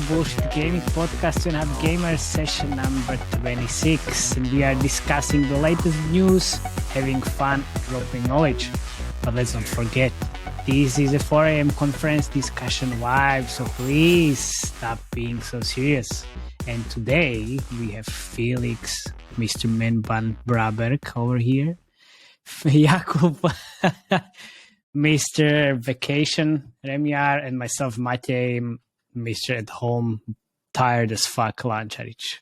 Bullshit Gaming Podcast, Tune-Up Gamers session number 26. And we are discussing the latest news, having fun, dropping knowledge. But let's not forget, this is a 4 a.m. conference discussion vibe, so please stop being so serious. And today we have Felix, Mr. Menban Braberg over here, Jakub, Mr. Vacation, Remiar, and myself, Matej, Mr. At Home, tired as fuck, Lančarič.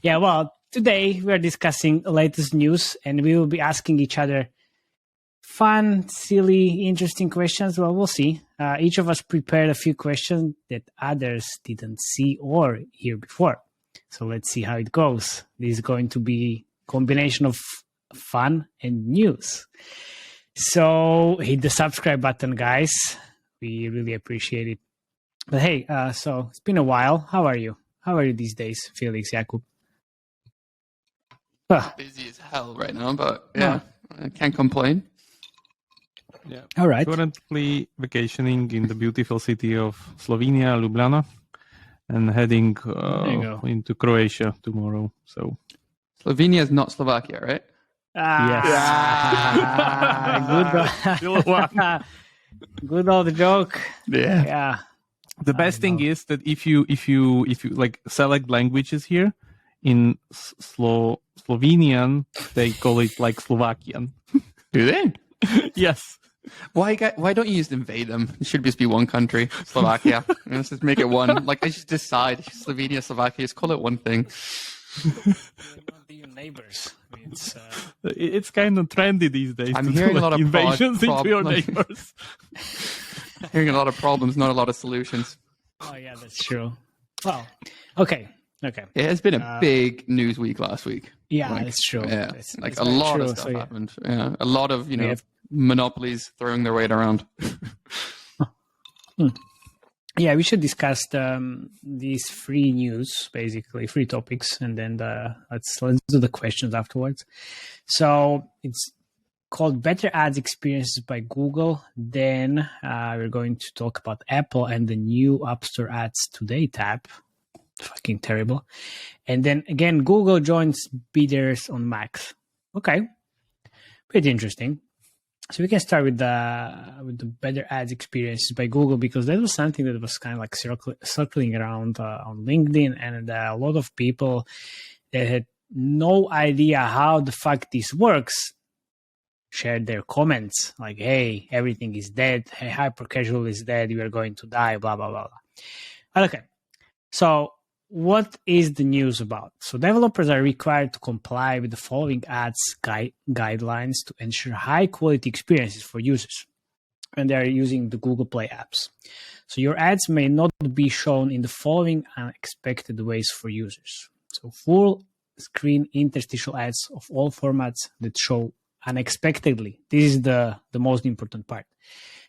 Yeah, well, today we're discussing the latest news, and we will be asking each other fun, silly, interesting questions. Well, we'll see. Each of us prepared a few questions that others didn't see or hear before. So let's see how it goes. This is going to be a combination of fun and news. So hit the subscribe button, guys. We really appreciate it. But hey, so it's been a while. How are you? How are you these days, Felix, Jakub? Busy as hell right now, but yeah, I can't complain. Yeah. All right. Currently vacationing in the beautiful city of Slovenia, Ljubljana, and heading into Croatia tomorrow. So Slovenia is not Slovakia, right? Yes. Good old joke. Yeah. The best thing is that if you like select languages here in Slovenian, they call it like Slovakian. Do they? Yes. Why don't you just invade them? It should just be one country, Slovakia. Let's just make it one. Like, I just decide Slovenia, Slovakia. Just call it one thing. We're not even neighbors. I mean, it's kind of trendy these days. I'm hearing a lot of invasions into your neighbors. Hearing a lot of problems, not a lot of solutions. Oh yeah, that's true. Well, okay. Yeah, it's been a big news week last week. Yeah, like, it's true. Yeah, it's a lot true, of stuff happened. Yeah, a lot of monopolies throwing their weight around. Yeah, we should discuss these free news, basically free topics, and then let's do the questions afterwards. So it's called Better Ads Experiences by Google. Then we're going to talk about Apple and the new App Store Ads Today tab. Fucking terrible. And then again, Google joins bidders on Macs. Okay, pretty interesting. So we can start with the Better Ads Experiences by Google, because that was something that was kind of like circling around on LinkedIn, and a lot of people that had no idea how the fuck this works shared their comments like, hey, everything is dead. Hey, hyper casual is dead. You are going to die, blah, blah, blah, blah. Okay. So what is the news about? So developers are required to comply with the following ads guidelines to ensure high quality experiences for users when they are using the Google Play apps. So your ads may not be shown in the following unexpected ways for users. So full screen interstitial ads of all formats that show unexpectedly. This is the most important part.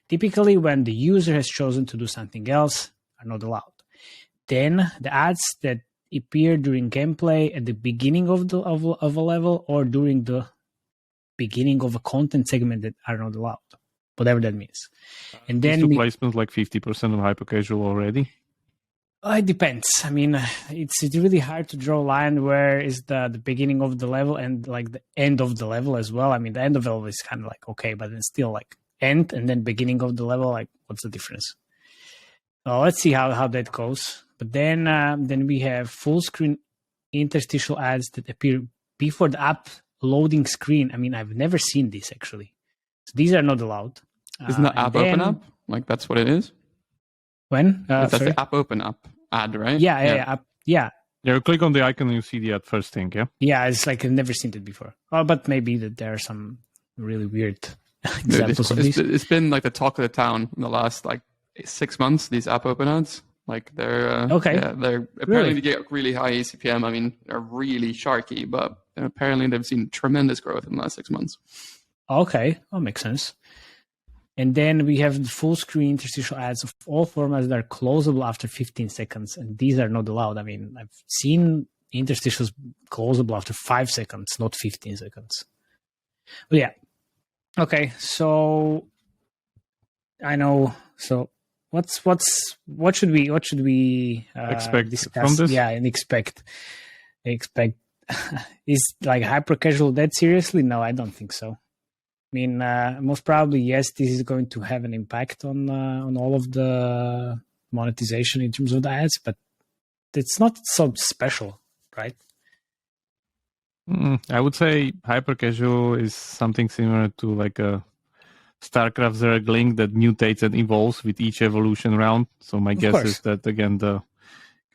Typically, when the user has chosen to do something else, are not allowed. Then the ads that appear during gameplay at the beginning of a level or during the beginning of a content segment that are not allowed, whatever that means. And then placements like 50% of hypercasual already. It depends. I mean, it's really hard to draw a line where is the beginning of the level and like the end of the level as well. I mean, the end of the level is kind of like okay, but then still like end and then beginning of the level. Like, what's the difference? Well, let's see how that goes. But then we have full screen interstitial ads that appear before the app loading screen. I mean, I've never seen this actually. So these are not allowed. Isn't that app open up? Like that's what it is? When? That's the app open up ad, right? Yeah. Yeah, you click on the icon and you see the ad first thing, yeah? Yeah, it's like I've never seen it before. Well, but maybe that there are some really weird examples of this. It's been like the talk of the town in the last like 6 months, these app open ads. Like they're okay. Yeah, they're apparently they get really high ACPM. I mean, they're really sharky, but apparently they've seen tremendous growth in the last 6 months. Okay, that makes sense. And then we have the full screen interstitial ads of all formats that are closable after 15 seconds, and these are not allowed. I mean, I've seen interstitials closable after 5 seconds, not 15 seconds. But yeah, okay. So I know. So what should we expect discuss from this? Yeah, and expect is like hyper casual dead seriously? No, I don't think so. I mean, most probably yes, this is going to have an impact on all of the monetization in terms of the ads, but it's not so special, right? I would say hyper casual is something similar to like a StarCraft Zerg link that mutates and evolves with each evolution round. So my guess is that, again, the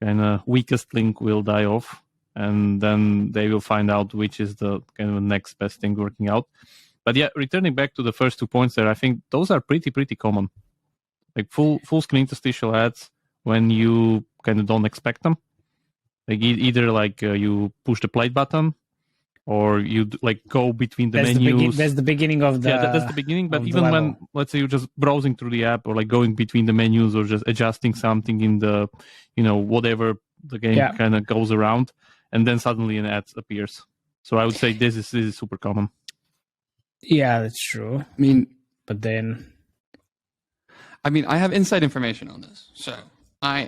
kind of weakest link will die off, and then they will find out which is the kind of next best thing working out. But yeah, returning back to the first 2 points there, I think those are pretty common. Like full screen interstitial ads when you kind of don't expect them. Like either like you push the play button, or you like go between the menus. That's the beginning of the. Yeah, that's the beginning. But even when, let's say, you're just browsing through the app, or like going between the menus, or just adjusting something in the, whatever the game kind of goes around, and then suddenly an ad appears. So I would say this is super common. Yeah, that's true. I mean, but then, I have inside information on this, so. I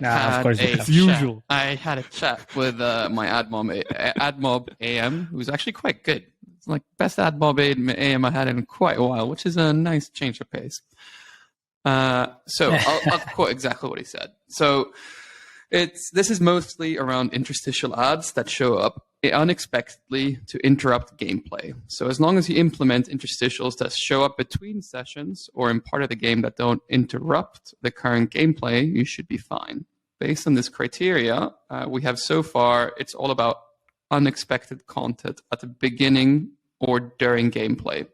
had a chat with my AdMob AM, who's actually quite good. It's like best AdMob AM I had in quite a while, which is a nice change of pace. So I'll quote exactly what he said. So this is mostly around interstitial ads that show up unexpectedly to interrupt gameplay. So as long as you implement interstitials that show up between sessions or in part of the game that don't interrupt the current gameplay, you should be fine. Based on this criteria, we have so far, it's all about unexpected content at the beginning or during gameplay.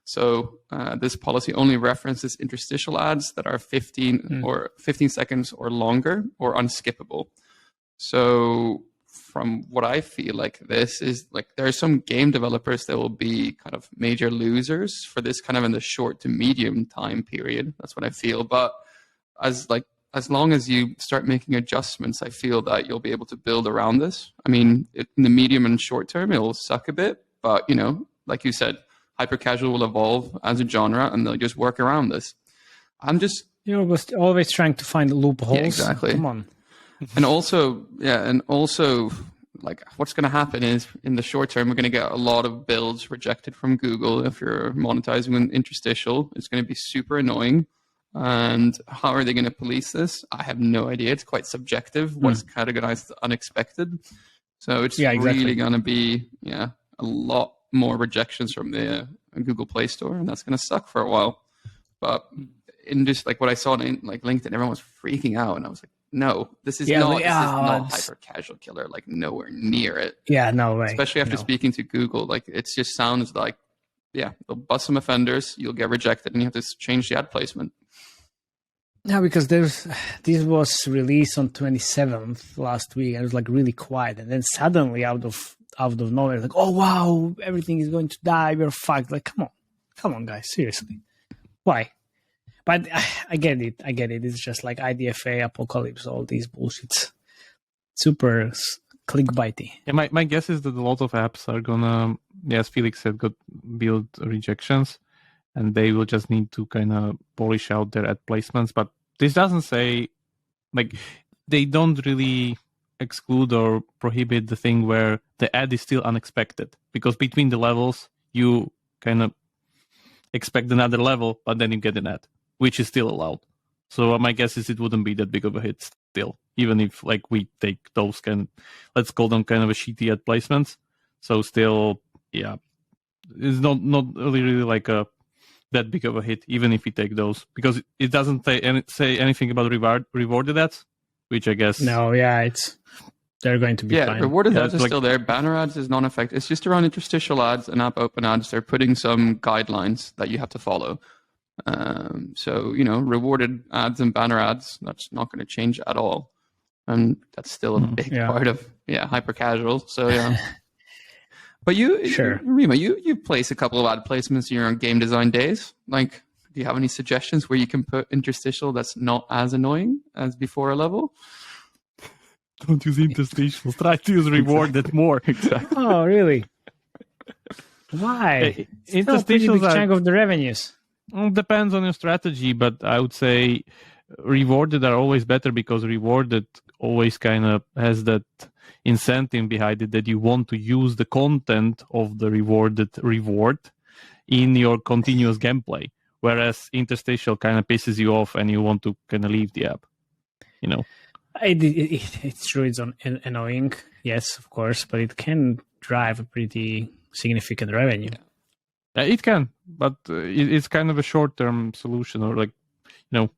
So this policy only references interstitial ads that are 15 seconds or longer or unskippable. So from what I feel like this is like there are some game developers that will be kind of major losers for this kind of in the short to medium time period. That's what I feel. But as long as you start making adjustments, I feel that you'll be able to build around this. I mean, in the medium and short term, it will suck a bit, but like you said, hyper casual will evolve as a genre, and they'll just work around this. You're always trying to find loopholes. Yeah, exactly. Come on. And also, like what's going to happen is in the short term, we're going to get a lot of builds rejected from Google if you're monetizing an interstitial. It's going to be super annoying. And how are they going to police this? I have no idea. It's quite subjective. What's categorized as unexpected? So it's really going to be a lot more rejections from the Google Play Store, and that's going to suck for a while. But in just like what I saw in like LinkedIn, everyone was freaking out, and I was like, no, this is not hyper casual killer, like nowhere near it. Yeah, no way. Especially after speaking to Google, like it just sounds like, they'll bust some offenders, you'll get rejected, and you have to change the ad placement. No, because this was released on 27th last week, and it was like really quiet, and then suddenly out of nowhere, like, oh wow, everything is going to die, we're fucked. Like, come on, guys, seriously, why? But I get it. It's just like IDFA, Apocalypse, all these bullshits. Super clickbaity. Yeah, my guess is that a lot of apps are gonna, as Felix said, build rejections, and they will just need to kind of polish out their ad placements. But this doesn't say, like, they don't really exclude or prohibit the thing where the ad is still unexpected, because between the levels you kind of expect another level, but then you get an ad, which is still allowed. So my guess is it wouldn't be that big of a hit still, even if like we take those let's call them kind of a shitty ad placements. So still, it's not really like that big of a hit, even if we take those, because it doesn't say anything about rewarded ads, which I guess. No, they're going to be fine. Rewarded ads are still there. Banner ads is non-effective. It's just around interstitial ads and app open ads. They're putting some guidelines that you have to follow. So, rewarded ads and banner ads, that's not going to change at all. And that's still a big part of, hyper casual. So, yeah. But Rima, you place a couple of ad placements in your game design days. Like, do you have any suggestions where you can put interstitial that's not as annoying as before a level? Don't use interstitials. Try to use rewarded more. Exactly. Oh, really? Why? Interstitials are a big chunk of the revenues. Depends on your strategy, but I would say rewarded are always better because rewarded always kind of has that incentive behind it that you want to use the content of the rewarded reward in your continuous gameplay, whereas interstitial kind of pisses you off and you want to kind of leave the app, you know. It's true, it's annoying, yes, of course, but it can drive a pretty significant revenue. It can, but it's kind of a short-term solution, or like, you know,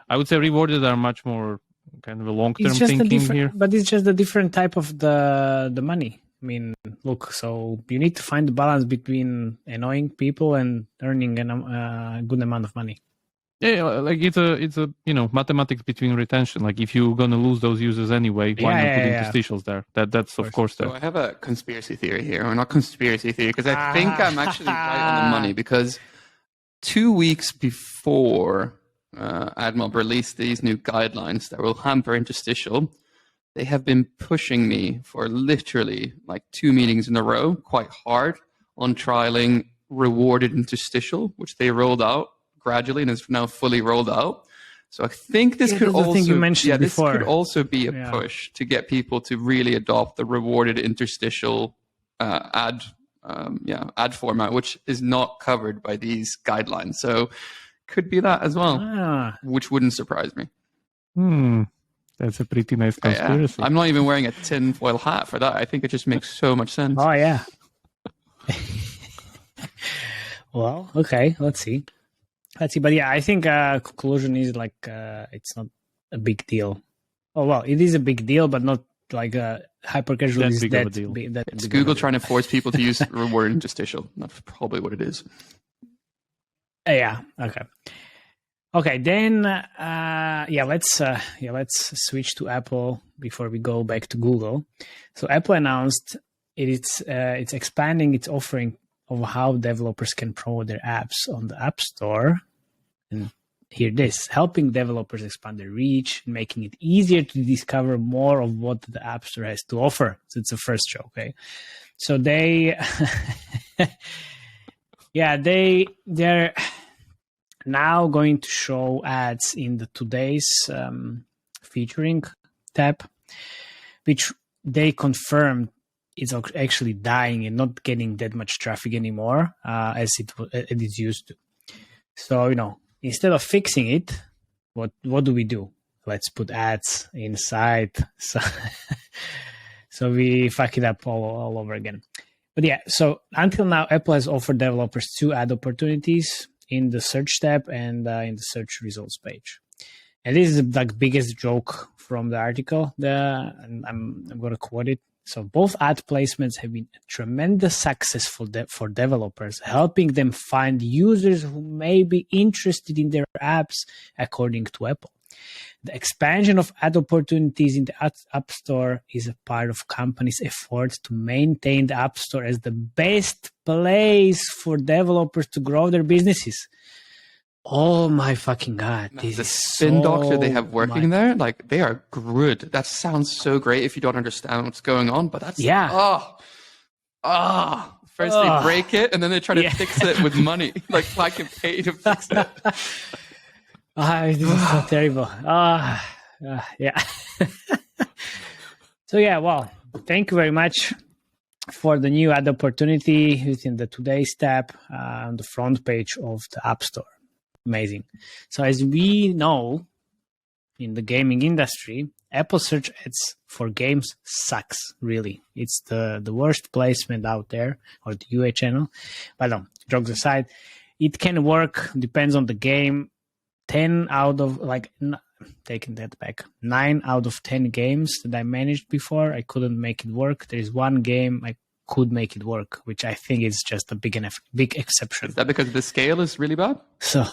I would say rewarded are much more kind of a long-term thinking here. But it's just a different type of the money. I mean, look, so you need to find the balance between annoying people and earning a good amount of money. Yeah, like it's a you know, mathematics between retention. Like if you're gonna lose those users anyway, why not put interstitials there? That's of course there. So I have a conspiracy theory here, or not conspiracy theory, because I think I'm actually right on the money. Because 2 weeks before AdMob released these new guidelines that will hamper interstitial, they have been pushing me for literally like 2 meetings in a row, quite hard, on trialing rewarded interstitial, which they rolled out gradually and is now fully rolled out. So I think this could also this could also be a push to get people to really adopt the rewarded interstitial ad format, which is not covered by these guidelines. So could be that as well, which wouldn't surprise me. That's a pretty nice conspiracy. Yeah. I'm not even wearing a tinfoil hat for that. I think it just makes so much sense. Oh yeah. Well, okay, let's see. But yeah, I think conclusion is like it's not a big deal. Oh well, it is a big deal, but not like hyper casual is that deal. It's Google trying to force people to use reward interstitial. That's probably what it is. Yeah. Okay. Then let's switch to Apple before we go back to Google. So Apple announced it's expanding its offering of how developers can promote their apps on the App Store. And hear this, helping developers expand their reach, making it easier to discover more of what the App Store has to offer. So it's the first show, okay? So they're now going to show ads in the Today's featuring tab, which they confirmed is actually dying and not getting that much traffic anymore as it is used to. So, you know, instead of fixing it, what do we do? Let's put ads inside. So we fuck it up all over again. But yeah, so until now, Apple has offered developers 2 ad opportunities in the search tab and in the search results page. And this is the biggest joke from the article. And I'm going to quote it. So both ad placements have been a tremendous success for developers, helping them find users who may be interested in their apps, according to Apple. The expansion of ad opportunities in the App Store is a part of companies' effort to maintain the App Store as the best place for developers to grow their businesses. Oh my fucking God. The spin doctor they have working there, like they are good. That sounds so great if you don't understand what's going on, but that's first they break it and then they try to fix it with money. Like I can pay to fix it. This is so terrible. Yeah. So yeah, well, thank you very much for the new ad opportunity within the Today's tab on the front page of the App Store. Amazing. So as we know, in the gaming industry, Apple search ads for games sucks, really. It's the worst placement out there, or the UA channel. But no, jokes aside, it can work, depends on the game. 10 out of, taking that back, 9 out of 10 games that I managed before, I couldn't make it work. There is one game I could make it work, which I think is just a big exception. Is that because the scale is really bad? So,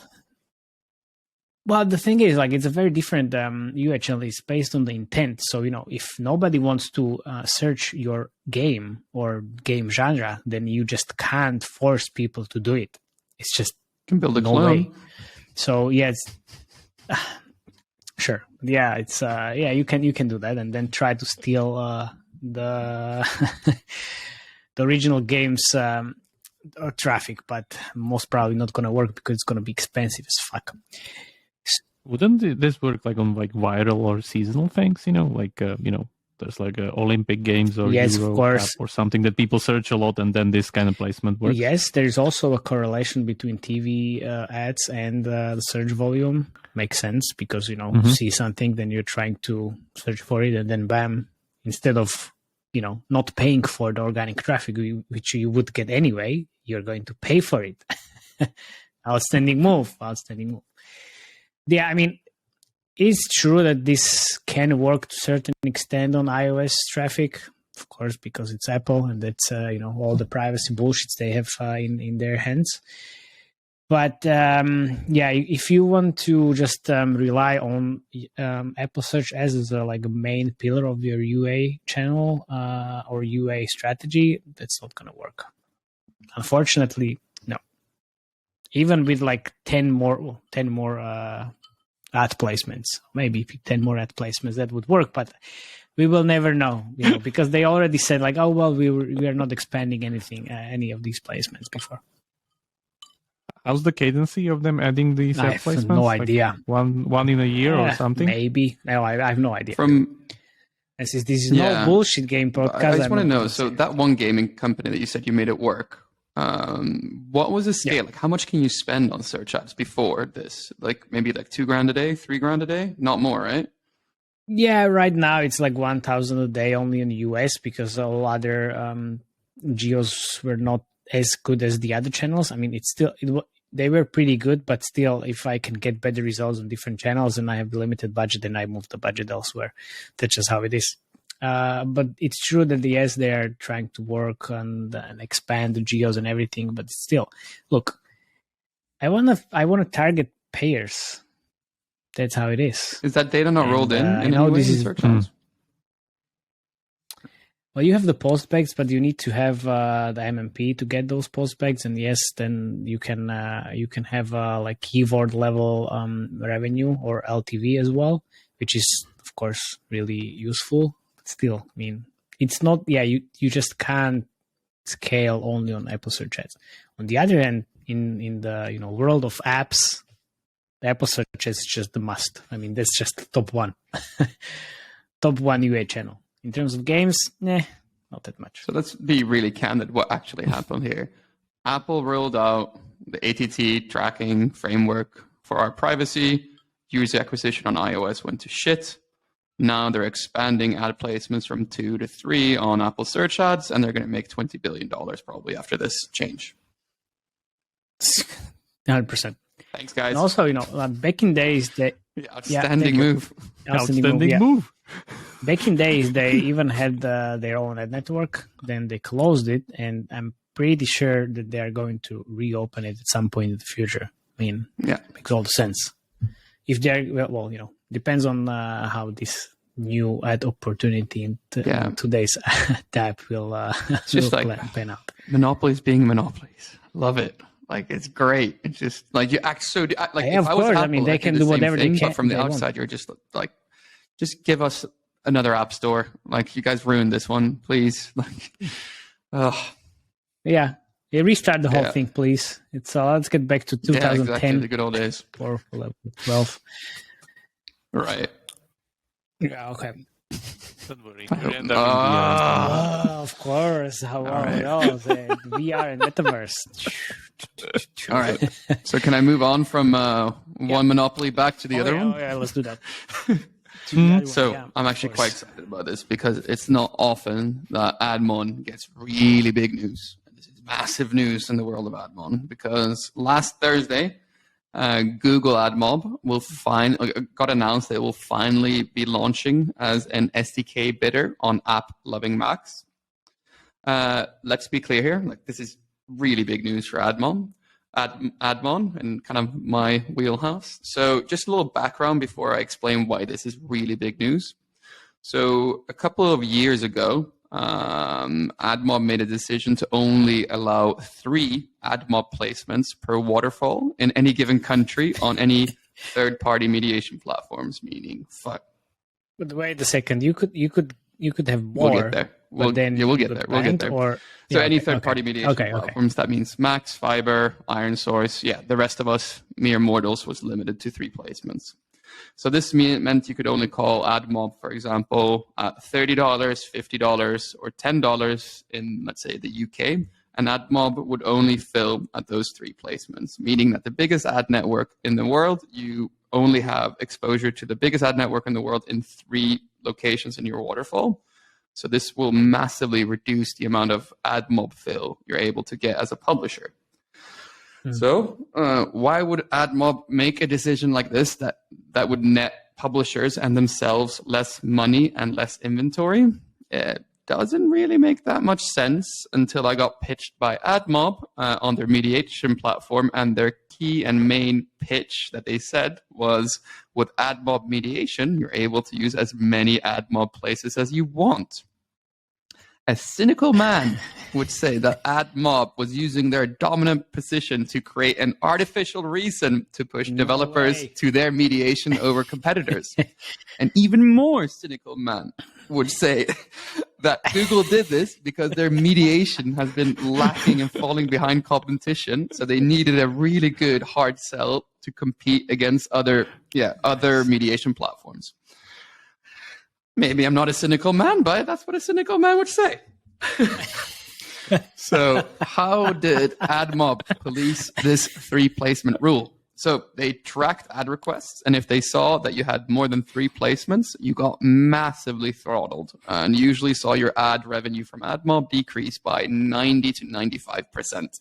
well, the thing is, it's a very different UA channel. It's based on the intent. So, you know, if nobody wants to search your game or game genre, then you just can't force people to do it. It's just you can build a clone. Way. So, yeah, it's sure. Yeah, it's you can do that and then try to steal the the original game's traffic, but most probably not going to work because it's going to be expensive as fuck. Wouldn't this work like on like viral or seasonal things? There's like Olympic Games or yes, Euro of course, or something that people search a lot, and then this kind of placement works. Yes, there's also a correlation between TV ads and the search volume. Makes sense because you see something, then you're trying to search for it, and then bam, instead of not paying for the organic traffic which you would get anyway, you're going to pay for it. Outstanding move. Yeah, I mean, it's true that this can work to a certain extent on iOS traffic, of course, because it's Apple and that's all the privacy bullshits they have in their hands. But if you want to just rely on Apple Search as a main pillar of your UA channel or UA strategy, that's not going to work. Unfortunately, no. Even with 10 more ad placements, maybe 10 more ad placements, that would work, but we will never know, because they already said we are not expanding any of these placements before. How's the cadency of them adding these ad placements? I have no idea. One in a year or something? Maybe. No, I have no idea. This is no bullshit game podcast. I just want to know, so that one gaming company that you said you made it work, what was the scale? Yeah. How much can you spend on search ads before this? Maybe $2,000 a day, $3,000 a day? Not more, right? Yeah, right now it's $1,000 a day only in the US because all other geos were not as good as the other channels. I mean, they were pretty good, but still, if I can get better results on different channels and I have a limited budget, then I move the budget elsewhere. That's just how it is. But it's true that they are trying to work and expand the geos and everything. But still, look, I wanna target payers. That's how it is. Is that data not rolled in? I know this is search ads? Well, you have the post specs, but you need to have the MMP to get those post specs. And yes, then you can have keyword level revenue or LTV as well, which is of course really useful. But still, I mean, it's not. Yeah, you just can't scale only on Apple Search Ads. On the other hand, in the world of apps, the Apple Search Ads is just the must. I mean, that's just top one, top one UA channel. In terms of games, not that much. So let's be really candid what actually happened here. Apple rolled out the ATT tracking framework for our privacy. User acquisition on iOS went to shit. Now they're expanding ad placements from 2 to 3 on Apple Search Ads, and they're going to make $20 billion probably after this change. 100%. Thanks, guys. And also, back in days, outstanding move. Outstanding move. Back in days, they even had their own ad network. Then they closed it, and I'm pretty sure that they are going to reopen it at some point in the future. I mean, makes all the sense. If they're depends on how this new ad opportunity in today's tab will pan out. Monopolies being monopolies. Love it. It's great. It's just you act so if of I was course. Apple, I mean, they can do whatever they can. But from the outside, you're just just give us another app store. You guys ruined this one, please. Yeah, restart the whole thing, please. It's let's get back to 2010, exactly, the good old days, or 12. Right. Yeah. Okay. Don't worry. Of course. How VR and metaverse. All right. So can I move on from one monopoly back to the other one? Yeah, let's do that. I'm actually quite excited about this because it's not often that AdMon gets really big news. This is massive news in the world of AdMon because last Thursday, Google AdMob got announced they will finally be launching as an SDK bidder on App Loving Max. Let's be clear here. This is really big news for AdMon and kind of my wheelhouse. So just a little background before I explain why this is really big news. So a couple of years ago, AdMob made a decision to only allow 3 AdMob placements per waterfall in any given country on any third-party mediation platforms. Meaning, But wait a second, you could have more. We'll get there. We'll get there. Any third-party mediation platforms. That means Max, Fiber, Iron Source. Yeah, the rest of us mere mortals was limited to 3 placements. So this meant you could only call AdMob, for example, at $30, $50, or $10 in, let's say, the UK. And AdMob would only fill at those 3 placements, meaning that the biggest ad network in the world, you only have exposure to the biggest ad network in the world in 3 locations in your waterfall. So this will massively reduce the amount of AdMob fill you're able to get as a publisher. So why would AdMob make a decision like this that would net publishers and themselves less money and less inventory? It doesn't really make that much sense until I got pitched by AdMob on their mediation platform, and their key and main pitch that they said was, with AdMob mediation, you're able to use as many AdMob places as you want. A cynical man would say that AdMob was using their dominant position to create an artificial reason to push developers to their mediation over competitors. An even more cynical man would say that Google did this because their mediation has been lacking and falling behind competition, so they needed a really good hard sell to compete against other mediation platforms. Maybe I'm not a cynical man, but that's what a cynical man would say. So how did AdMob police this 3 placement rule? So they tracked ad requests, and if they saw that you had more than 3 placements, you got massively throttled, and usually saw your ad revenue from AdMob decrease by 90 to 95%.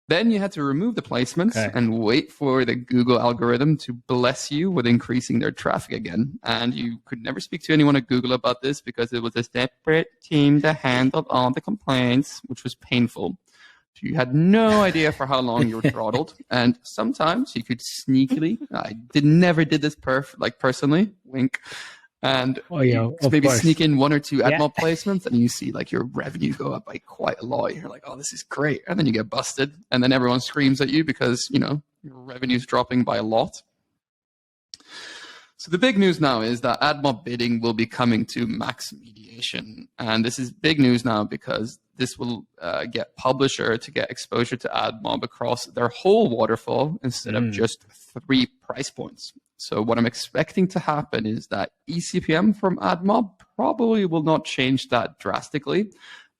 Then you had to remove the placements and wait for the Google algorithm to bless you with increasing their traffic again. And you could never speak to anyone at Google about this because it was a separate team that handled all the complaints, which was painful. So you had no idea for how long you were throttled. And sometimes you could sneakily, I never did this personally, wink, and maybe sneak in 1 or 2 AdMob placements, and you see like your revenue go up by quite a lot. You're like, oh, this is great. And then you get busted, and then everyone screams at you because, your revenue's dropping by a lot. So the big news now is that AdMob bidding will be coming to max mediation. And this is big news now because this will get publisher to get exposure to AdMob across their whole waterfall instead of just 3 price points. So what I'm expecting to happen is that eCPM from AdMob probably will not change that drastically,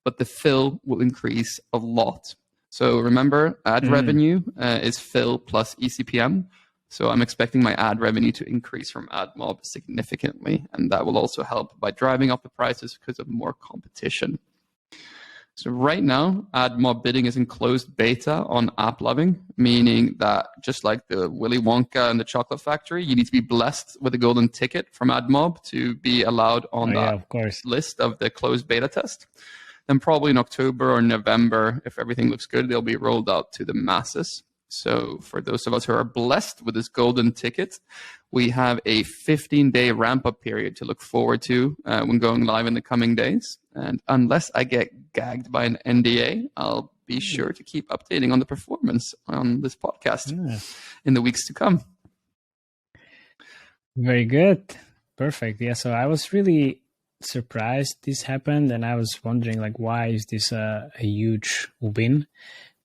but the fill will increase a lot. So remember, ad revenue is fill plus eCPM. So I'm expecting my ad revenue to increase from AdMob significantly, and that will also help by driving up the prices because of more competition. So right now, AdMob bidding is in closed beta on AppLovin, meaning that just like the Willy Wonka and the Chocolate Factory, you need to be blessed with a golden ticket from AdMob to be allowed on that list of the closed beta test. Then probably in October or November, if everything looks good, they'll be rolled out to the masses. So for those of us who are blessed with this golden ticket, we have a 15-day ramp-up period to look forward to when going live in the coming days. And unless I get gagged by an NDA, I'll be sure to keep updating on the performance on this podcast in the weeks to come. Very good. Perfect. Yeah, so I was really surprised this happened, and I was wondering, why is this a huge win?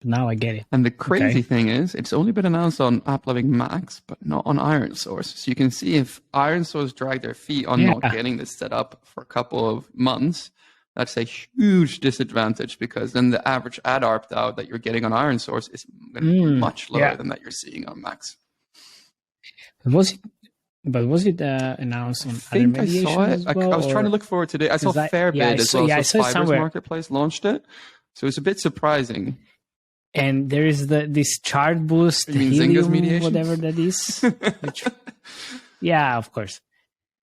But now I get it. And the crazy thing is, it's only been announced on AppLovin Max, but not on IronSource. So you can see if IronSource dragged their feet on not getting this set up for a couple of months, that's a huge disadvantage, because then the average ad ARPDAU that you're getting on IronSource is going to be much lower than that you're seeing on Max. Was it announced on other mediation? I saw it. As well, I was trying to look for it today. I saw Fairbid as well. Yeah, so Fiverr's Marketplace launched it. So it's a bit surprising. And there is this chart boost, helium, whatever that is. Of course.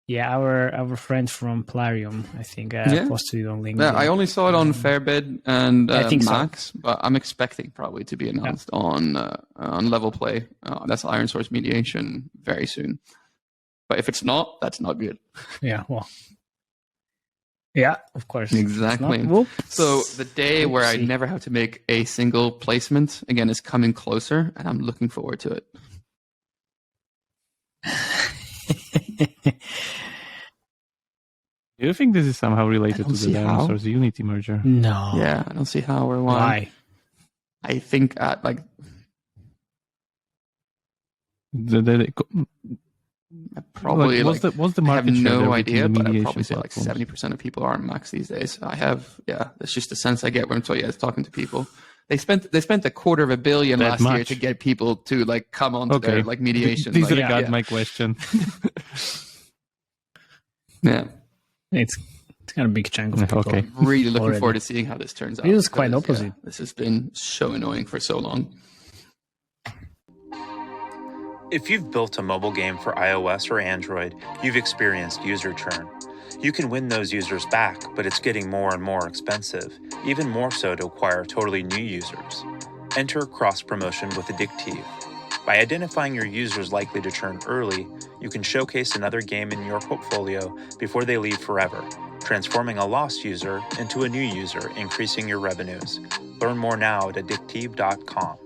Yeah, our friend from Plarium, I think, posted it on LinkedIn. Yeah, I only saw it on Fairbid and Max, but I'm expecting probably to be announced on Level Play. That's IronSource mediation very soon. But if it's not, that's not good. Yeah, well. Yeah, of course. Exactly. So the day where I never have to make a single placement, again, is coming closer, and I'm looking forward to it. Do you think this is somehow related to the IronSource Unity merger? No. Yeah, I don't see how or why. Why? I think Probably what's the market I have share no idea, but I'd probably say platforms? like 70% of people are on Macs these days. That's just the sense I get when I'm talking to people. They spent $250 million last year to get people to like come onto their like mediation. Disregard my question. Yeah, it's kind of a big chunk of people. Okay. I'm really looking forward to seeing how this turns out. It was quite opposite. Yeah, this has been so annoying for so long. If you've built a mobile game for iOS or Android, you've experienced user churn. You can win those users back, but it's getting more and more expensive, even more so to acquire totally new users. Enter cross-promotion with Addictive. By identifying your users likely to churn early, you can showcase another game in your portfolio before they leave forever, transforming a lost user into a new user, increasing your revenues. Learn more now at addictive.com.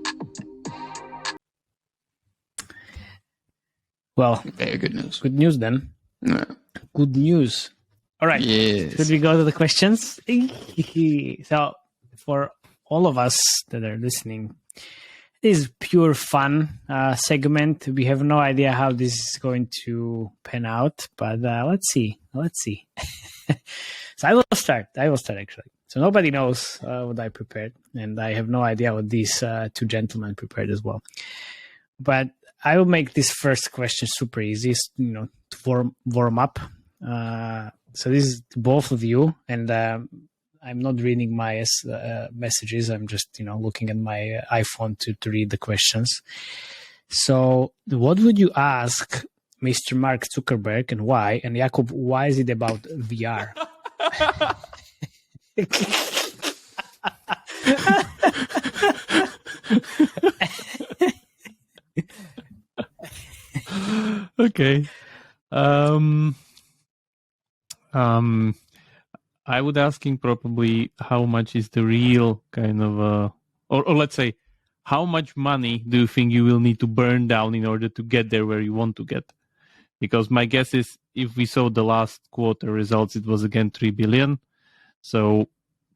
Well, good news. Good news then. Yeah. Good news. All right. Yes. Should we go to the questions? So, for all of us that are listening, this is pure fun segment. We have no idea how this is going to pan out, but let's see. So I will start actually. So nobody knows what I prepared, and I have no idea what these two gentlemen prepared as well. But I will make this first question super easy, to warm up. So this is to both of you, and I'm not reading my messages. I'm just, looking at my iPhone to read the questions. So what would you ask Mr. Mark Zuckerberg and why? And Jakub, why is it about VR? Okay. I would ask him probably how much is the real kind of, or let's say, how much money do you think you will need to burn down in order to get there where you want to get? Because my guess is if we saw the last quarter results, it was again 3 billion. So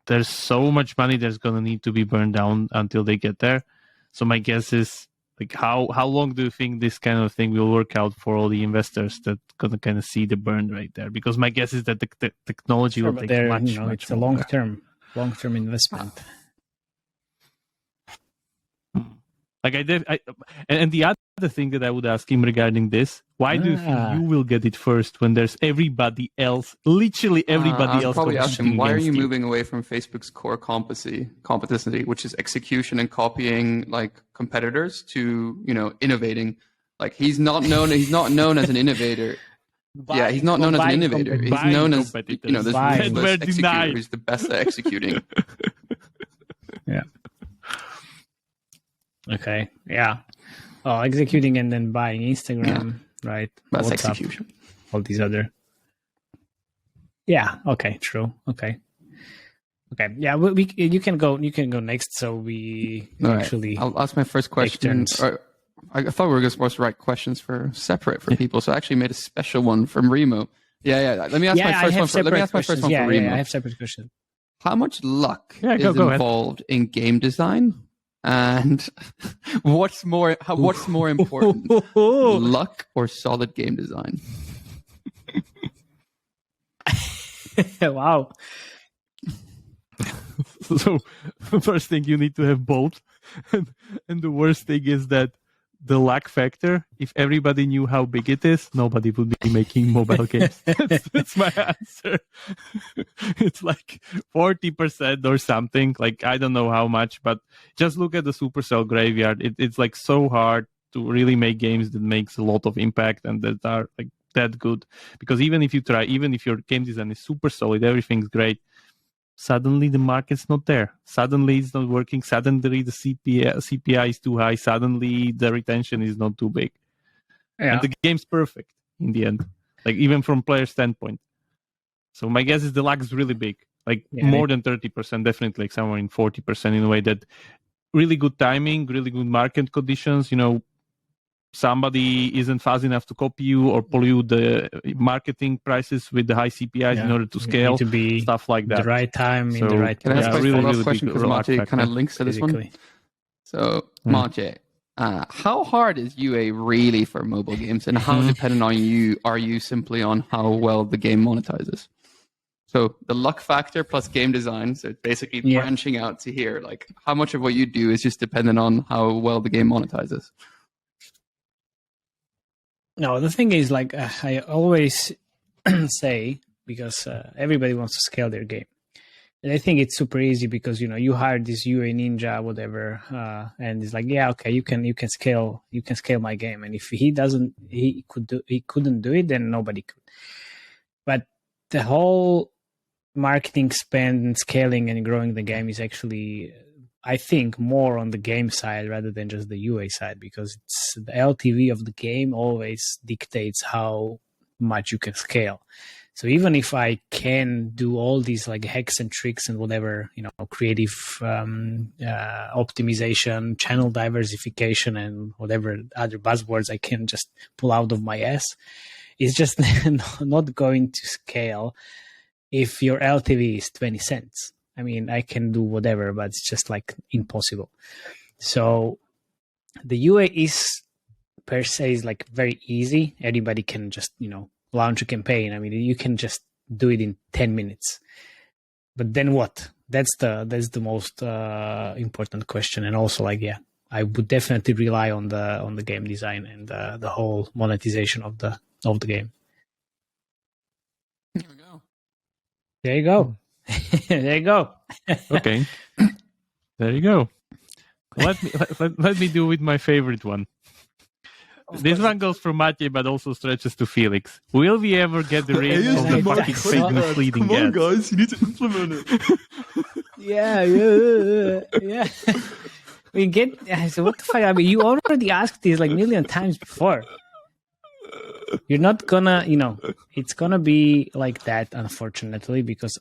there's so much money that's going to need to be burned down until they get there. So my guess is, like, how long do you think this kind of thing will work out for all the investors that gonna kind of see the burn right there? Because my guess is that the technology will take much it's a long-term investment. Like and the other thing that I would ask him regarding this, why do you think you will get it first when there's everybody else, literally everybody else? Probably ask him, why are you moving away from Facebook's core competency, which is execution and copying like competitors, to innovating? Like he's not known as an innovator. He's not known as an innovator. He's known as this ruthless executor who's the best at executing. Yeah. Okay. Yeah. Oh, executing and then buying Instagram, right? That's WhatsApp, execution. all these other. Yeah. Okay. True. Okay. Yeah. You can go. You can go next. So we actually. I'll ask my first question. I thought we were supposed to write questions separate for people, so I actually made a special one from Remo. Yeah. Let me ask my first one. Let me ask my first one for Remo. I have separate questions. How much luck is involved in game design? And what's more important, luck or solid game design? Wow. So first thing, you need to have both. And the worst thing is that the luck factor, if everybody knew how big it is, nobody would be making mobile games. That's my answer. It's like 40% or something. Like, I don't know how much, but just look at the Supercell graveyard. It's like so hard to really make games that makes a lot of impact and that are like that good. Because even if your game design is super solid, everything's great, suddenly the market's not there. Suddenly it's not working. Suddenly the CPI is too high. Suddenly the retention is not too big. Yeah. And the game's perfect in the end, like even from player standpoint. So my guess is the luck is really big, like more than 30%, definitely like somewhere in 40%, in a way that really good timing, really good market conditions, somebody isn't fast enough to copy you or pollute the marketing prices with the high CPIs in order to scale, to be stuff like that. The right time, in the right place. Can I ask a follow-up question, because Matej kind of links to this one? So, Matej, how hard is UA really for mobile games, and how dependent are you simply on how well the game monetizes? So the luck factor plus game design, so it's basically branching out to here, like how much of what you do is just dependent on how well the game monetizes. No, the thing is, like I always say, because everybody wants to scale their game. And I think it's super easy because you hire this UA ninja, whatever, and it's like, yeah, okay, you can scale my game. And if he couldn't do it, then nobody could. But the whole marketing spend and scaling and growing the game is actually, I think, more on the game side rather than just the UA side, because it's the LTV of the game always dictates how much you can scale. So even if I can do all these like hacks and tricks and whatever, creative optimization, channel diversification, and whatever other buzzwords I can just pull out of my ass, it's just not going to scale if your LTV is 20 cents. I mean, I can do whatever, but it's just like impossible. So the UA is per se is like very easy. Anybody can just, launch a campaign. I mean, you can just do it in 10 minutes. But then what? That's the most important question. And also, like, yeah, I would definitely rely on the game design and the whole monetization of the game. There we go. There you go. There you go. Okay. There you go. Let me do with my favorite one. This one goes for Matej, but also stretches to Felix. Will we ever get rid of the fucking fake misleading ads? Come on, guys, you need to implement it. Yeah. We get. So what the fuck? I mean, you already asked this like a million times before. You're not gonna, it's gonna be like that, unfortunately, because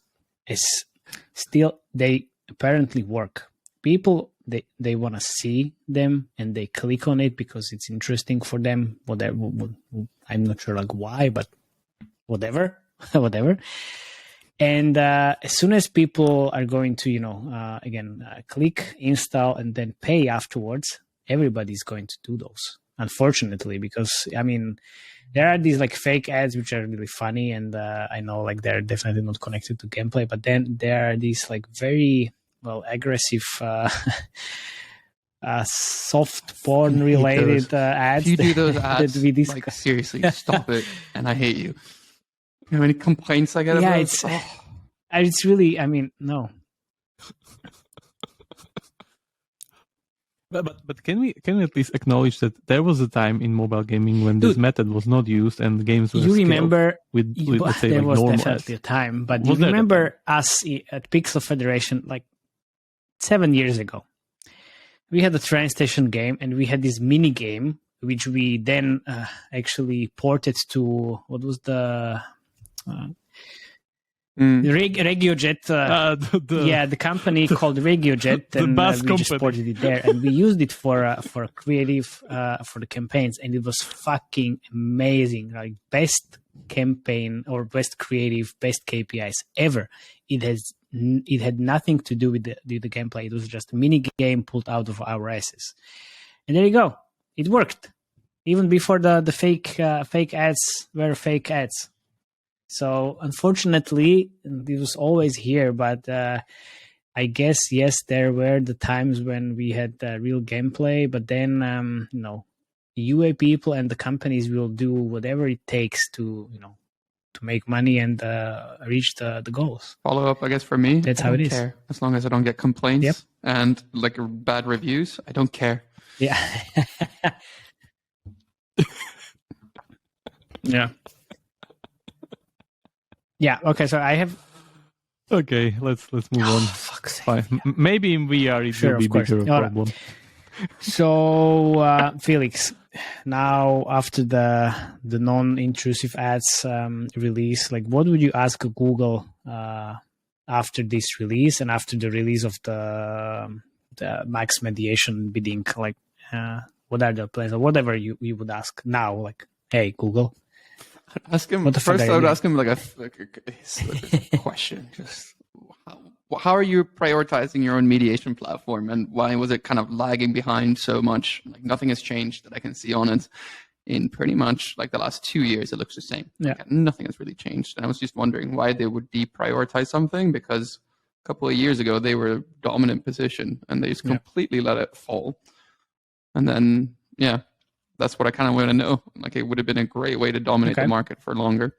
it's still, they apparently work. People, they want to see them and they click on it because it's interesting for them. Whatever, I'm not sure like why, but whatever. And as soon as people are going to, click, install, and then pay afterwards, everybody's going to do those, unfortunately, because, I mean, there are these like fake ads which are really funny, and I know like they're definitely not connected to gameplay, but then there are these like very aggressive soft porn related ads. If you do those ads, that we discuss. Like seriously, stop it. And I hate you. You know how many complaints I get about it? It's really, I mean, no. But can we at least acknowledge that there was a time in mobile gaming when this method was not used and the games were you remember with let's say there like was normal definitely ads. a time, but you remember us at Pixel Federation like 7 years ago. We had a train station game and we had this mini game which we then actually ported to what was the RegioJet, the company called RegioJet, and we just ported it there, and we used it for creative for the campaigns, and it was fucking amazing, like best campaign or best creative, best KPIs ever. It had nothing to do with the gameplay. It was just a mini game pulled out of our asses, and there you go. It worked even before the fake ads were fake ads. So unfortunately, it was always here, but I guess, yes, there were the times when we had real gameplay, but then, UA people and the companies will do whatever it takes to make money and reach the goals. Follow up, I guess, for me. That's how it is. Care. As long as I don't get complaints and like bad reviews, I don't care. Yeah. Yeah. Yeah. Okay. So I have. Okay, let's move on. Fuck's sake. Fine. Maybe in VR it will be bigger a problem. So Felix, now after the non-intrusive ads release, like what would you ask Google after this release and after the release of the max mediation bidding? Like, what are the plans or whatever you would ask now? Like, hey Google. Ask him first. I would ask him like a question. Just how are you prioritizing your own mediation platform, and why was it kind of lagging behind so much? Like nothing has changed that I can see on it in pretty much like the last 2 years. It looks the same. Yeah. Like, nothing has really changed. And I was just wondering why they would deprioritize something, because a couple of years ago they were a dominant position and they just completely let it fall. And then, that's what I kind of want to know. Like, it would have been a great way to dominate the market for longer.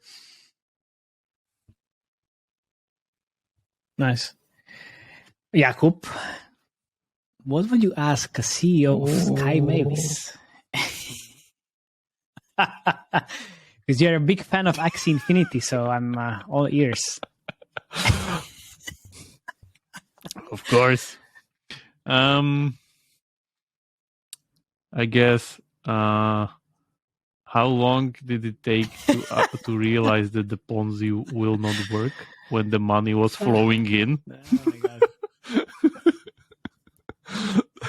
Nice. Jakub, what would you ask a CEO of Sky Mavis? Because you're a big fan of Axie Infinity, so I'm all ears. Of course. I guess, how long did it take to realize that the Ponzi will not work when the money was flowing in? Oh my God.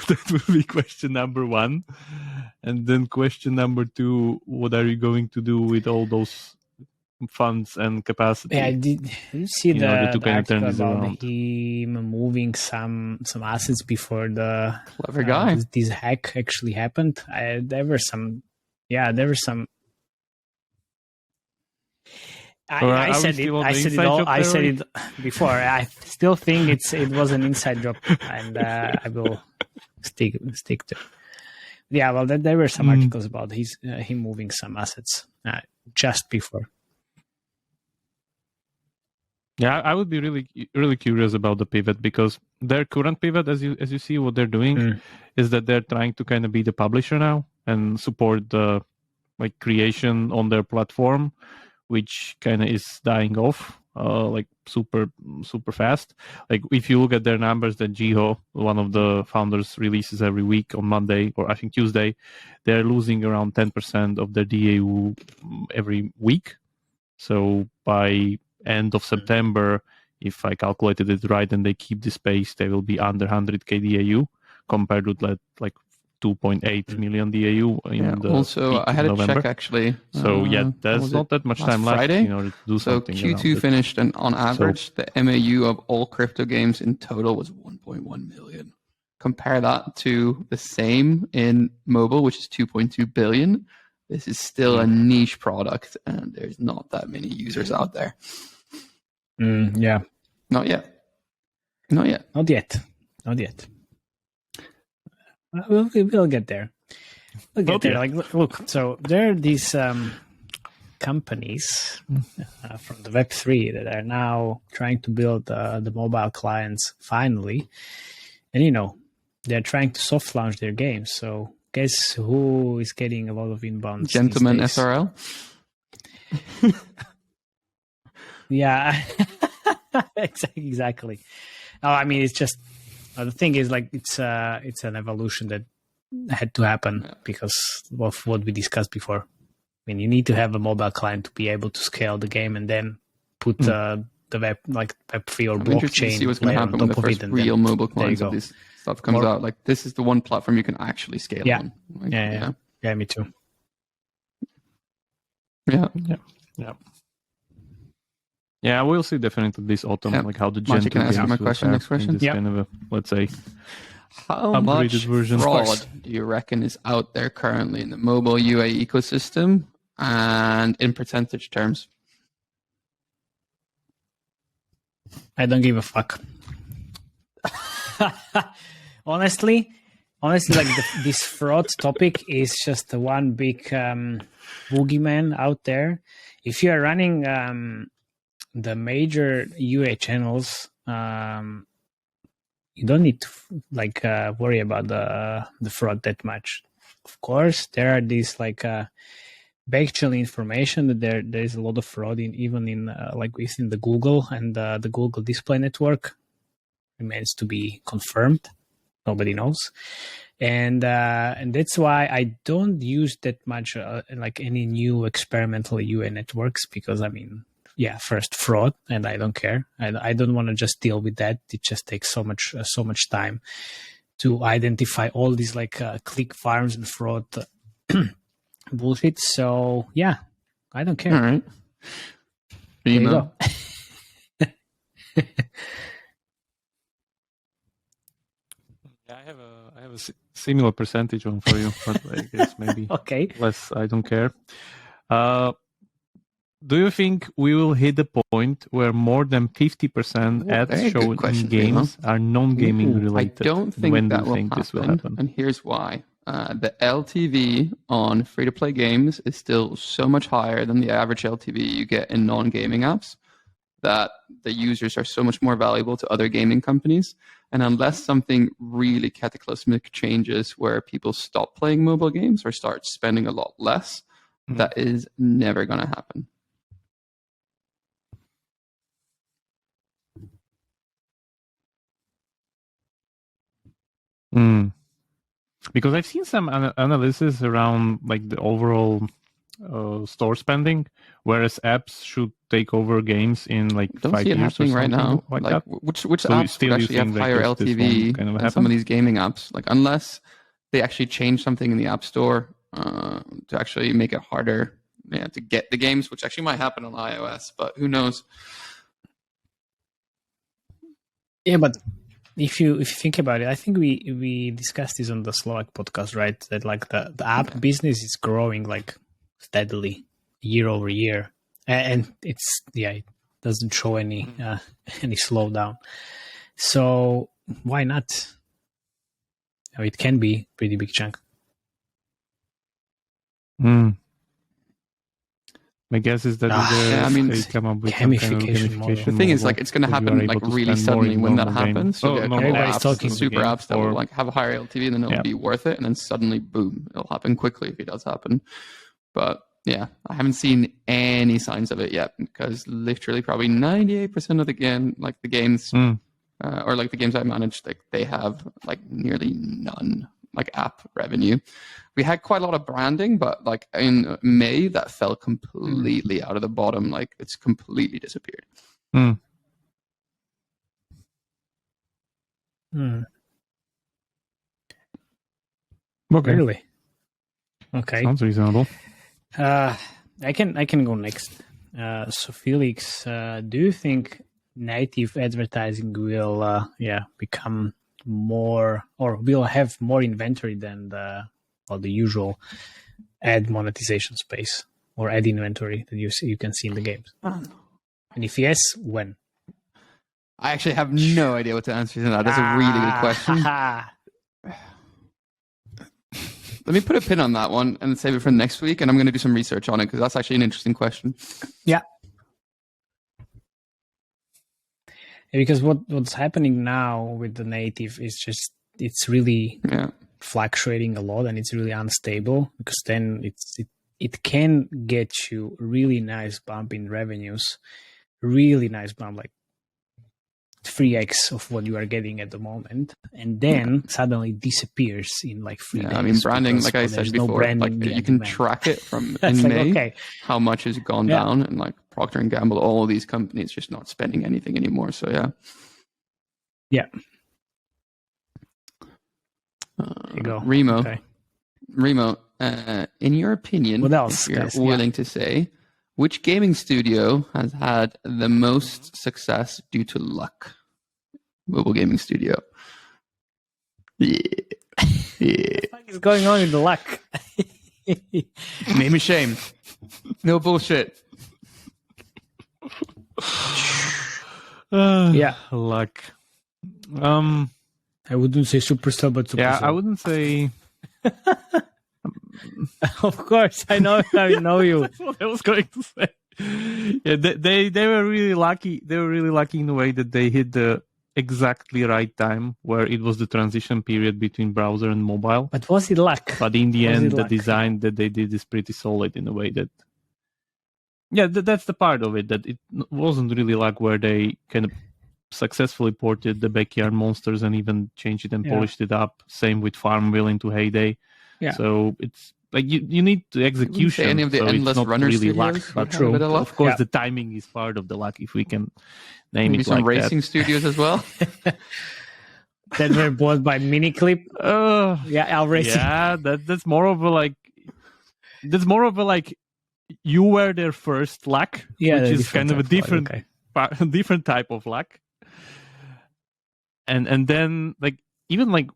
That would be question number one. And then question number two, what are you going to do with all those funds and capacity? Yeah, did you see the article about around? him moving some assets before the Clever guy. This hack actually happened? There were some. I said it before. I still think it was an inside job, and I will stick to it. Yeah, well, there were some articles about him moving some assets just before. Yeah, I would be really, really curious about the pivot, because their current pivot, as you see, what they're doing is that they're trying to kind of be the publisher now and support the creation on their platform, which kind of is dying off super fast. Like, if you look at their numbers that Jiho, one of the founders, releases every week on Monday, or I think Tuesday, they're losing around 10% of their DAU every week. So by end of September, if I calculated it right and they keep this pace, they will be under 100k DAU compared with 2.8 million DAU in the also I had a November. check actually. So there's not that much time left in order to do something. So Q2 finished, and on average, the MAU of all crypto games in total was 1.1 million. Compare that to the same in mobile, which is 2.2 billion. This is still a niche product, and there's not that many users out there. Yeah. Not yet. Not yet. We'll get there. We'll get there. Like, look, so there are these companies from the Web3 that are now trying to build the mobile clients finally, and they're trying to soft launch their games. So guess who is getting a lot of inbounds? Gentleman SRL. Yeah, exactly. No, I mean, it's just the thing is, like, it's an evolution that had to happen because of what we discussed before. I mean, you need to have a mobile client to be able to scale the game and then put the web, like Web3 or blockchain, to see what's going to happen when the first real mobile clients of this stuff comes out. Like, this is the one platform you can actually scale on. Like, yeah, me too. Yeah, we'll see definitely this autumn, like how the Matej, can I ask you my question? Next question. Kind of let's say, how much fraud do you reckon is out there currently in the mobile UA ecosystem, and in percentage terms? I don't give a fuck. honestly, like this fraud topic is just one big boogeyman out there. If you are running the major UA channels, you don't need to worry about the fraud that much. Of course, there are these actual information that there is a lot of fraud even in within the Google and the Google Display Network. Remains to be confirmed. Nobody knows, and that's why I don't use that much any new experimental UA networks, because first, fraud, and I don't care. I don't want to just deal with that. It just takes so much time to identify all these click farms and fraud bullshit. So I don't care. All right. There you go. Yeah, I have a similar percentage one for you, but I guess maybe okay. less. I don't care. Do you think we will hit the point where more than 50% ads shown in games are non-gaming related? I don't think that will happen, and here's why. The LTV on free-to-play games is still so much higher than the average LTV you get in non-gaming apps that the users are so much more valuable to other gaming companies. And unless something really cataclysmic changes where people stop playing mobile games or start spending a lot less, that is never going to happen. Because I've seen some analysis around like the overall store spending, whereas apps should take over games in like 5 years or something right now. Like that. Which apps would actually have higher LTV than some of these gaming apps? Like unless they actually change something in the App Store to actually make it harder to get the games, which actually might happen on iOS, but who knows? Yeah, but if you think about it, I think we discussed this on the Slovak podcast, right? That like the app business is growing like steadily year over year, and it doesn't show any slowdown. So why not? It can be a pretty big chunk. My guess is that they come up with gamification model. The thing is, like, it's going to happen like really suddenly when that happens. So everybody's talking super apps that will like have a higher LTV, and then it'll be worth it, and then suddenly, boom, it'll happen quickly if it does happen. But yeah, I haven't seen any signs of it yet because literally probably 98% of the games, or like the games I manage, like they have like nearly none like app revenue. We had quite a lot of branding, but like in May, that fell completely out of the bottom. Like it's completely disappeared. Okay. Really? Okay. Sounds reasonable. I can go next. So Felix, do you think native advertising will become more, or will have more inventory than the usual ad monetization space or ad inventory that you can see in the games? And if yes, when? I actually have no idea what to answer to that. That's a really good question. Let me put a pin on that one and save it for next week, and I'm going to do some research on it because that's actually an interesting question. Yeah. Because what's happening now with the native is just it's really fluctuating a lot, and it's really unstable, because then it can get you really nice bump in revenues, really nice bump, like 3x of what you are getting at the moment, and then suddenly disappears in like 3 days. I mean, branding, like I said before, like you can track it from in May, how much has gone down, and like Procter & Gamble, all of these companies just not spending anything anymore. So yeah. There you go. Remo, in your opinion, what else, if you're willing to say, which gaming studio has had the most success due to luck? Mobile gaming studio. Yeah. What is going on in the luck? Name and shame. No bullshit. Luck. I wouldn't say Supercell, but Supercell. Yeah, I wouldn't say. Of course, I know you. That's what I was going to say. Yeah, they were really lucky. They were really lucky in the way that they hit the exactly right time where it was the transition period between browser and mobile. But was it luck? But in the end, the design that they did is pretty solid in a way that. Yeah, that's the part of it, that it wasn't really luck, where they kind of successfully ported the Backyard Monsters and even changed it and polished it up. Same with Farmville into Heyday. Yeah. So it's like you need the execution. Any of the endless runner really luck, but true. Of course, the timing is part of the luck, if we can name maybe it some like racing that. studios as well. That were bought by Miniclip. I'll race. Yeah, that's more of a like. That's more of a like. You were their first luck, which is kind of a different, different type of luck. And then like even like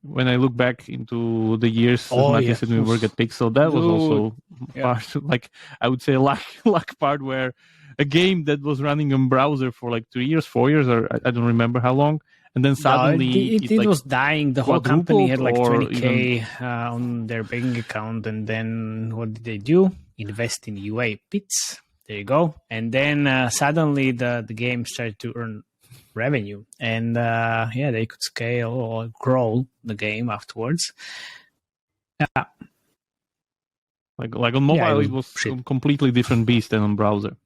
when I look back into the years Matej said we work at Pixel, that was also part, like I would say luck part, where a game that was running on browser for like 3 years, 4 years, or I don't remember how long, and then suddenly it like was dying. The whole company had like 20K even on their bank account, and then what did they do? Invest in UA bits. There you go. And then suddenly the game started to earn revenue, and they could scale or grow the game afterwards. Yeah, like on mobile, it was a completely different beast than on browser,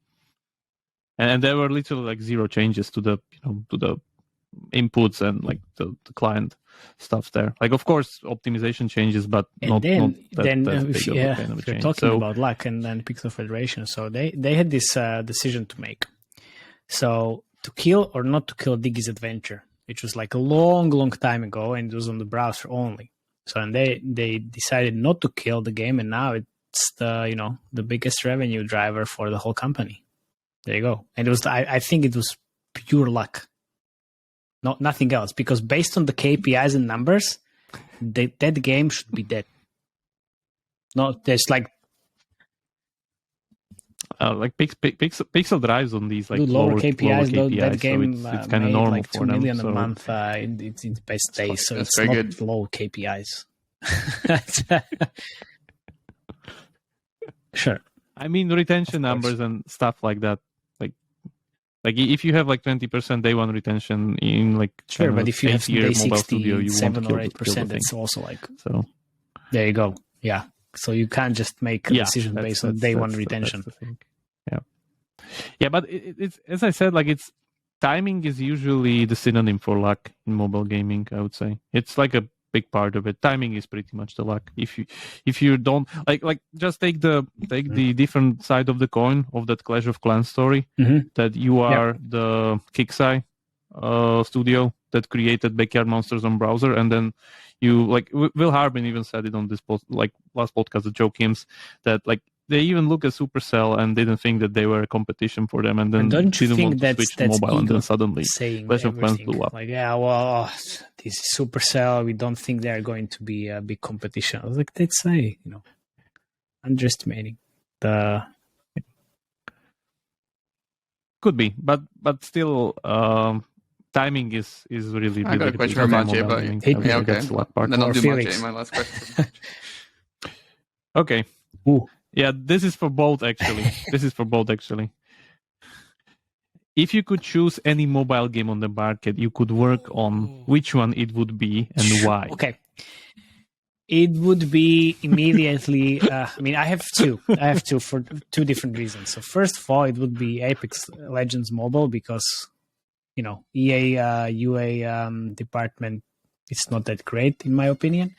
and there were literally like zero changes to the to the inputs and like the client stuff there. Like of course optimization changes, but not that if big of a kind of a you're change. talking about luck and Pixel Federation, so they had this decision to make. So to kill or not to kill Diggy's Adventure, which was like a long time ago, and it was on the browser only. So and they decided not to kill the game, and now it's the biggest revenue driver for the whole company. There you go. And it was I think it was pure luck, nothing else, because based on the KPIs and numbers, that game should be dead. There's like Pixel drives on these like lower KPIs. That game so it's kind of normal like for $2 million them, a month. It's its best days, so it's very not good. low KPIs. Sure. I mean retention numbers and stuff like that. Like if you have like 20% day one retention in like sure, but if you have day mobile studio, you 67 want or 8%, that's also like so. There you go. Yeah. So you can't just make a decision based on day one retention. Yeah, but it's as I said, like it's timing is usually the synonym for luck in mobile gaming. I would say it's like a big part of it. Timing is pretty much the luck. If you don't like just take the different side of the coin of that Clash of Clans story, that you are the Kixeye studio that created Backyard Monsters on browser, and then you like Will Harbin even said it on this last podcast, the Joke Games, that like they even look at Supercell and didn't think that they were a competition for them, and then don't you didn't think want to switch to mobile, and then suddenly Clash of Clans blew up. Like, this is Supercell. We don't think they're going to be a big competition. I was like, that's underestimating the. Could be, but still, timing is really. I got a question for Matej, but okay. That's the luck part. Then I'll do Felix. Matej. My last question. Okay. Ooh. Yeah, this is for both actually. If you could choose any mobile game on the market you could work on, which one it would be and why? Okay. It would be immediately, I have two. For two different reasons. So first of all, it would be Apex Legends Mobile because, EA, UA department, it's not that great in my opinion.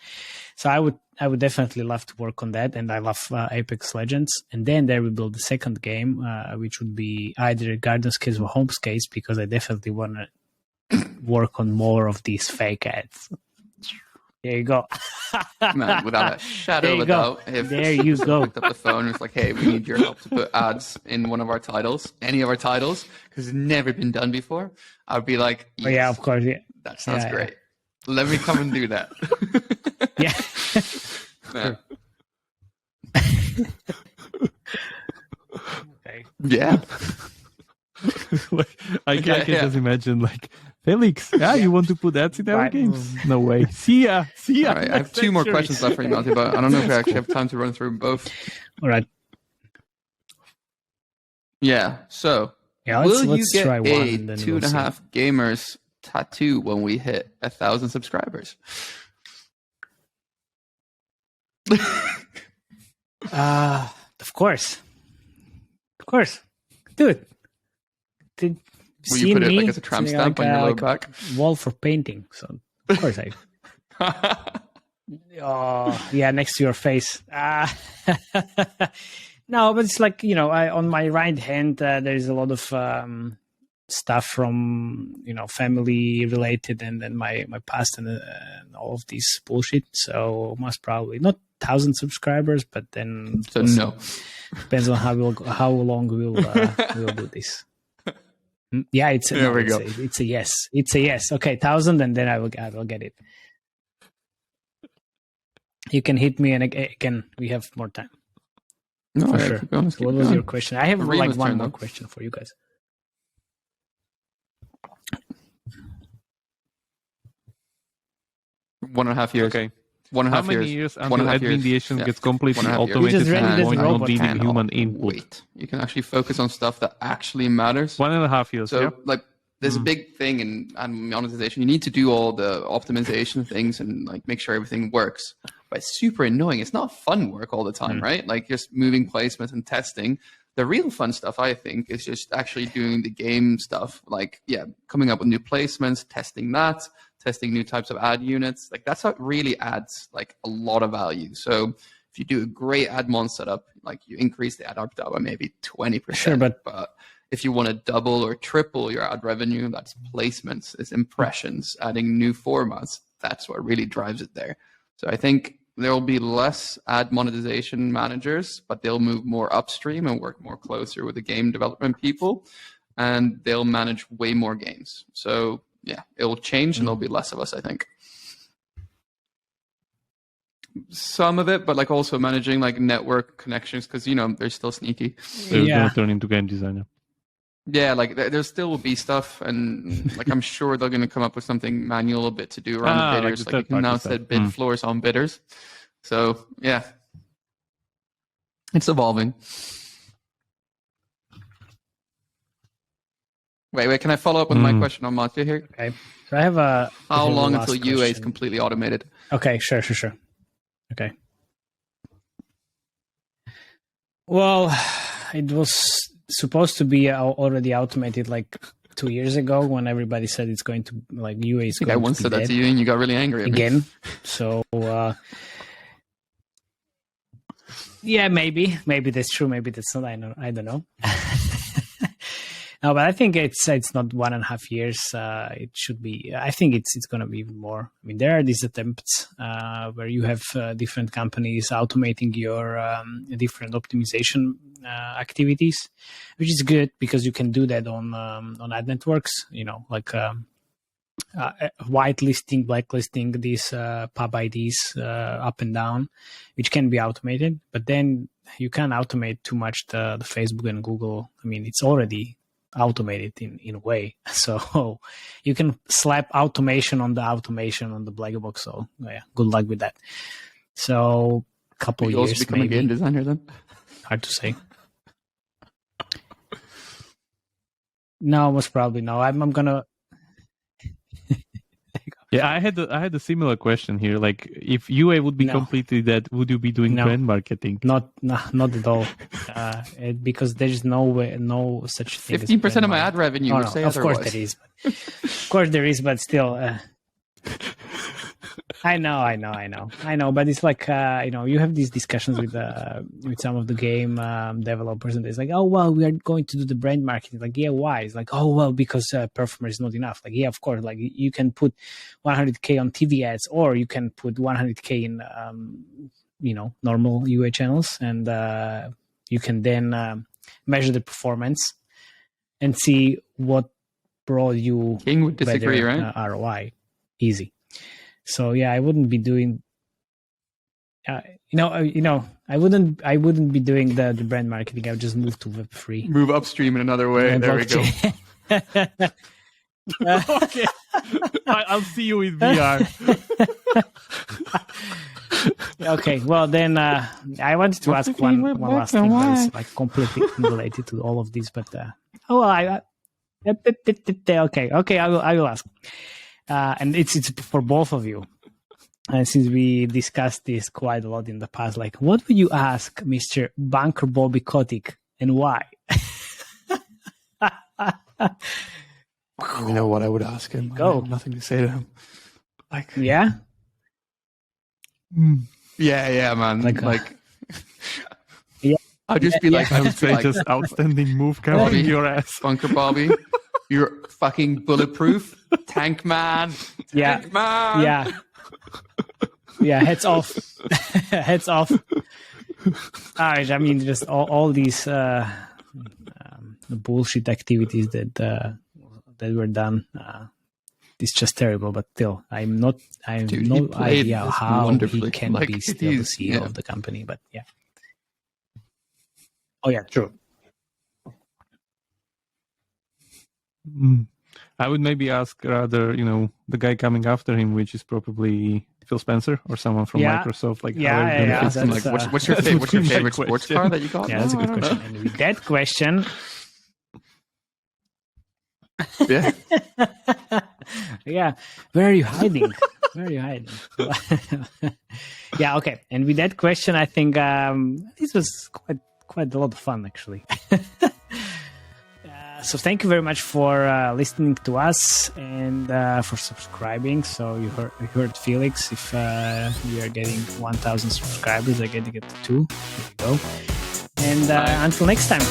So I would definitely love to work on that, and I love Apex Legends. And then there will be the second game, which would be either Garden's Case or Holmes Case, because I definitely want to work on more of these fake ads. There you go. Man, without a shadow of a doubt, if there you go. Picked up the phone and it's like, hey, we need your help to put ads in one of our titles, any of our titles, because it's never been done before, I'd be like, yes, yeah, of course, yeah. That sounds great. Yeah. Let me come and do that. Yeah. Okay. Yeah. I can just imagine like, Felix, you want to put ads in our games? No way. See ya. All right, I have two more questions left for you, Matej, but I don't know if I actually have time to run through both. All right. Yeah, so will you get a 2.5 gamers tattoo when we hit 1,000 subscribers? Of course. Dude. Will you put it like as a tramp stamp on your lower back? Wall for painting. So of course next to your face. No, but it's like, on my right hand, there's a lot of stuff from, family related, and then my past and all of this bullshit. So most probably not 1,000 subscribers, but then no. Depends on how long we'll do this. Yeah, It's a yes. It's a yes. Okay, 1,000, and then I will get it. You can hit me, and again, we have more time. No, for sure. What was your question? I have like one more question for you guys. One and a half years. Okay. 1.5 How many years until mediation gets completely automated and not needing human input? Wait, you can actually focus on stuff that actually matters. 1.5 years. So, like, there's a big thing in monetization. You need to do all the optimization things and like make sure everything works. But it's super annoying. It's not fun work all the time, right? Like just moving placements and testing. The real fun stuff, I think, is just actually doing the game stuff. Like, coming up with new placements, testing new types of ad units. Like that's how it really adds like a lot of value. So if you do a great ad mon setup, like you increase the ad ARPDAU by maybe 20%. Sure, but if you want to double or triple your ad revenue, that's placements, it's impressions, adding new formats. That's what really drives it there. So I think there will be less ad monetization managers, but they'll move more upstream and work more closer with the game development people, and they'll manage way more games. So yeah, it will change and there'll be less of us, I think. Some of it, but like also managing like network connections because, they're still sneaky. They're going to turn into game designer. Yeah, like there still will be stuff, and like I'm sure they're going to come up with something manual a bit to do around the bidders. Like you can now set bid floors on bidders. So yeah, it's evolving. Wait, can I follow up with my question on Matej here? Okay. So I have a... How long until UA is completely automated? Okay, sure. Okay. Well, it was supposed to be already automated like 2 years ago when everybody said it's going to, like, UA is going to be I once said that to you and you got really angry at me. Again. So, yeah, maybe that's true. Maybe that's not. I don't know. No, but I think it's not 1.5 years. It should be. I think it's going to be even more. I mean, there are these attempts where you have different companies automating your different optimization activities, which is good because you can do that on ad networks. Like whitelisting, blacklisting these pub IDs up and down, which can be automated. But then you can't automate too much the Facebook and Google. I mean, it's already automated in a way, so you can slap automation on the black box. So yeah, good luck with that. So a couple years, also become maybe. A game designer then? Hard to say. No, most probably no. I'm gonna. Yeah, I had a similar question here. Like, if UA would be completely dead, would you be doing brand marketing? Not at all. Because there is no such thing. 15% of my ad revenue would say of otherwise. Of course there is, but still. I know, but it's like you have these discussions with some of the game developers, and it's like, oh well, we are going to do the brand marketing. Like, yeah, why? It's like, oh well, because performer is not enough. Like, yeah, of course. Like, you can put 100K on TV ads, or you can put 100K in normal UA channels, and you can then measure the performance and see what brought you King would disagree, better right? ROI. Easy. So yeah, I wouldn't be doing. I wouldn't be doing the brand marketing. I would just move to Web3. Move upstream in another way. There we go. Okay, I'll see you with VR. Okay, well then, I wanted to ask one last thing that is like completely unrelated to all of this, but okay, I will ask. And it's for both of you. And since we discussed this quite a lot in the past, like, what would you ask Mr. Banker Bobby Kotick, and why? You know what I would ask him? Go. I have nothing to say to him. Like, yeah, yeah, man. Like yeah. I'd just be like, I would say, just outstanding move covering your ass, Bunker Bobby. You're fucking bulletproof, tank man. Tank man. Yeah. Heads off. Heads off. All right. I mean, just all these bullshit activities that that were done. It's just terrible, but still, I have no idea how he can be still the CEO of the company. But yeah. Oh yeah, true. I would maybe ask rather, the guy coming after him, which is probably Phil Spencer or someone from Microsoft. What's your favorite sports car that you got? Yeah, that's a good question. And with that question, yeah, where are you hiding? Yeah, okay. And with that question, I think this was quite a lot of fun, actually. So thank you very much for listening to us and for subscribing. So you heard Felix. If we are getting 1,000 subscribers, I get to get to 2. There you go. And until next time.